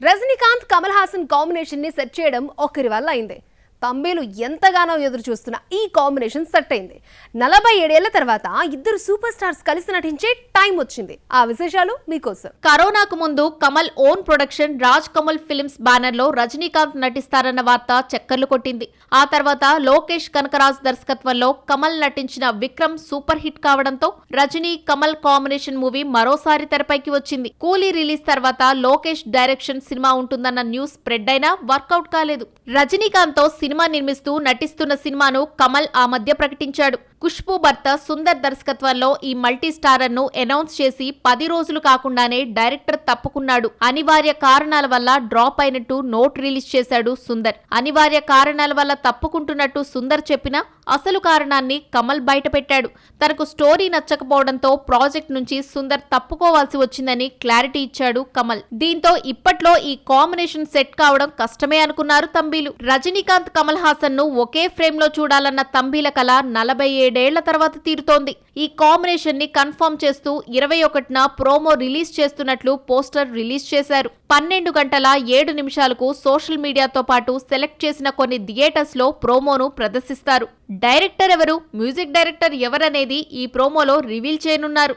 Rajinikanth Kamal Haasan combination ని set చేయడం ఒకరి వల్ల అయింది. తమిళు ఎంతగానో ఎదురు చూస్తున్న ఈ కాంబినేషన్ సెట్ అయింది. 47 ఏళ్ల తర్వాత ఇద్దరు సూపర్ స్టార్స్ కలిసి నటించే టైం వచ్చింది. ఆ విశేషాలు మీకోసం. కరోనాకు ముందు Kamal own production Raj Kamal films banner లో రజనీకాంత్ నటిస్తారన్న వార్త చక్కర్లు కొట్టింది. ఆ తర్వాత లోకేష్ కనకరాజ్ దర్శకత్వంలో కమల్ నటించిన విక్రమ్ సూపర్ హిట్ కావడంతో రజనీ కమల్ కాంబినేషన్ మూవీ మరోసారి తెరపైకి వచ్చింది. కూలీ రిలీజ్ తర్వాత లోకేష్ డైరెక్షన్ సినిమా ఉంటుందన్న న్యూస్ స్ప్రెడ్ అయినా వర్కౌట్ కాలేదు. రజనీకాంత్ తో సినిమా నిర్మిస్తూ నటిస్తున్న సినిమాను కమల్ ఆ మధ్య ప్రకటించాడు. ఖుష్బూ భర్త సుందర్ దర్శకత్వంలో ఈ మల్టీ స్టారర్ ను అనౌన్స్ చేసి 10 రోజులు కాకుండానే డైరెక్టర్ తప్పుకున్నాడు. అనివార్య కారణాల వల్ల డ్రాప్ అయినట్టు నోట్ రిలీజ్ చేశాడు సుందర్. అనివార్య కారణాల వల్ల తప్పుకుంటున్నట్టు సుందర్ చెప్పినా అసలు కారణాన్ని కమల్ బయటపెట్టాడు. తనకు స్టోరీ నచ్చకపోవడంతో ప్రాజెక్ట్ నుంచి సుందర్ తప్పుకోవాల్సి వచ్చిందని క్లారిటీ ఇచ్చాడు కమల్. దీంతో ఇప్పట్లో ఈ కాంబినేషన్ సెట్ కావడం కష్టమే అనుకున్నారు తంబీలు. రజనీకాంత్ కమల్ హాసన్ ను ఒకే ఫ్రేమ్ లో చూడాలన్న తంబీల కల 47 ఏళ్ల తర్వాత తీరుతోంది. ఈ కాంబినేషన్ ని కన్ఫర్మ్ చేస్తూ 21న ప్రోమో రిలీజ్ చేస్తున్నట్లు పోస్టర్ రిలీజ్ చేశారు. 12 గంటల 7 నిమిషాలకు సోషల్ మీడియాతో పాటు సెలెక్ట్ చేసిన కొన్ని థియేటర్స్ లో ప్రోమోను ప్రదర్శిస్తారు. డైరెక్టర్ ఎవరు, మ్యూజిక్ డైరెక్టర్ ఎవరనేది ఈ ప్రోమోలో రివీల్ చేయనున్నారు.